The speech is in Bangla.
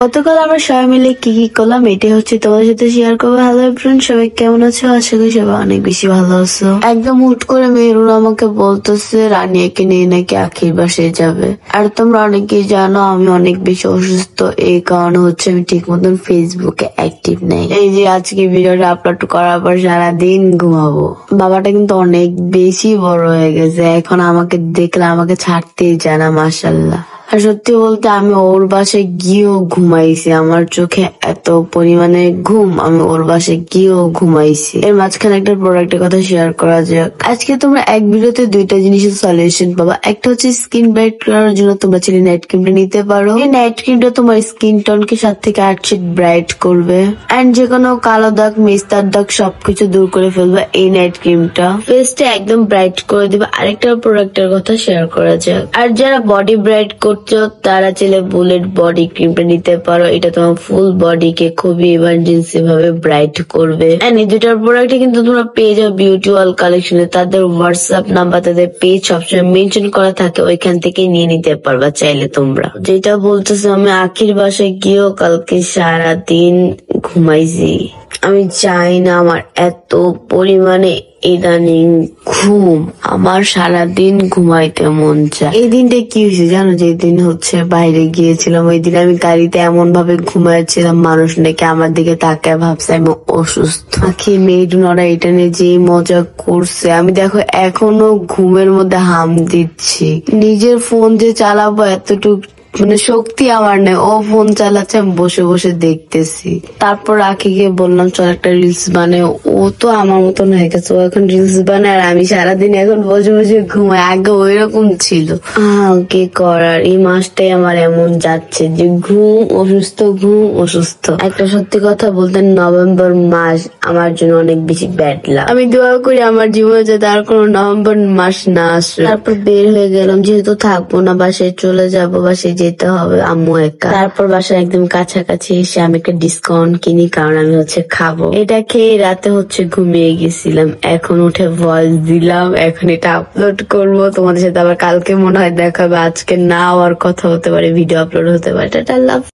গতকাল আমরা সবাই মিলে কি কি করলাম এটাই হচ্ছে তোমাদের সাথে শেয়ার করবো। হ্যালো এভরিওয়ান, সবাই কেমন আছো? আশা করি সবাই অনেক বেশি ভালো আছো। একদম হুট করে মেহরুন আমাকে বলতেছে রানিয়াকে নিয়ে নাকি আখির বাসায় যাবে। আর তোমরা অনেকেই জানো আমি অনেক বেশি অসুস্থ, এই কারণে হচ্ছে আমি ঠিক মতন ফেসবুকে অ্যাক্টিভ নেই। এই যে আজকে ভিডিওটা আপলোড করার পর সারাদিন ঘুমাবো। বাবাটা কিন্তু অনেক বেশি বড় হয়ে গেছে, এখন আমাকে দেখলে আমাকে ছাড়তেই চায় না, মাশাআল্লাহ। আর সত্যি বলতে আমি ওর বাসায় গিয়েও ঘুমাইছি, আমার চোখে এত পরিমাণে ঘুম, আমি ওর বাসায় গিয়েও ঘুমাইছি। এর মাঝখানে একটা প্রোডাক্টের কথা শেয়ার করা যাক। আজকে তোমরা এক ভিডিওতে দুইটা জিনিসের সলিউশন পাবা। একটা হচ্ছে স্কিন ব্রাইট করার জন্য তোমরা চাইলে নাইট ক্রিমটা নিতে পারো। এই নাইট ক্রিমটা তোমার স্কিন টোনকে 7 থেকে 8 শেড ব্রাইট করবে এন্ড যে কোনো কালো দাগ, মেস্তার দাগ সবকিছু দূর করে ফেলবে এই নাইট ক্রিমটা। ফেসটা একদম ব্রাইট করে দিবে। আরেকটা প্রোডাক্টের কথা শেয়ার করা যাক। আর যারা বডি ব্রাইট তারা চাইলে বুলেট বডি ক্রিমটা নিতে পারো। এটা তোমার ফুল বডিকে খুবই ইমার্জেন্সি ভাবে ব্রাইট করবে। এই দুটার প্রোডাক্ট কিন্তু তোমরা পেয়ে যাও বিউটি ওয়াল কালেকশনে। তাদের হোয়াটসঅ্যাপ নাম্বার, তাদের পেজ সবসময় মেনশন করা থাকে, ওইখান থেকে নিয়ে নিতে পারবা চাইলে তোমরা। যেটা বলতেছো, আমি আখির বাসায় গিয়েও কালকে সারাদিন ঘুমাইছি। আমি চাই না আমার এত পরিমাণে ইদানিং ঘুম, আমার সারাদিন ঘুমাইতে মন চায়। এই দিনটা কি হয়েছে জানো? যে দিন হচ্ছে বাইরে গিয়েছিলাম, ওই দিন আমি গাড়িতে এমন ভাবে ঘুমাইছিলাম, মানুষ নাকি আমার দিকে তাকায় ভাবছে আমি অসুস্থ। আখি মেয়েটুন ওরা এটা নিয়ে যে মজা করছে, আমি দেখো এখনো ঘুমের মধ্যে হাম দিচ্ছি। নিজের ফোন যে চালাবো এতটুকু শক্তি আমার নেই, ও ফোন চালাচ্ছে আমি বসে বসে দেখতেছি। তারপর আখিকে বললাম চল একটা রিলস বানাই, ও তো আমার মতন হয়ে গেছে, ও এখন রিলস বানায় আর আমি সারাদিন এখন বসে বসে ঘুমাই। আগে ওই রকম ছিল। কি করার, এই মাসটাই আমার এমন যাচ্ছে যে ঘুম অসুস্থ, ঘুম অসুস্থ। একটা সত্যি কথা বলতে নভেম্বর মাস আমার জন্য অনেক বেশি ব্যাড লাগ। আমি দোয়া করি আমার জীবনে যাতে আর কোনো নভেম্বর মাস না আসে। তারপর বের হয়ে গেলাম, যেহেতু থাকবো না বাসায় চলে যাবো, বাসায় যেতে হবে আম্মু একা। তারপর বাসায় একদম কাছাকাছি এসে আমি একটা ডিসকাউন্ট কিনি, কারণ আমি হচ্ছে খাবো। এটা খেয়ে রাতে হচ্ছে ঘুমিয়ে গেছিলাম, এখন উঠে ভয়েস দিলাম, এখন এটা আপলোড করবো তোমাদের সাথে। আবার কালকে মনে হয় দেখা হবে, আজকে না হওয়ার কথা হতে পারে, ভিডিও আপলোড হতে পারে। টাটা, লাভ।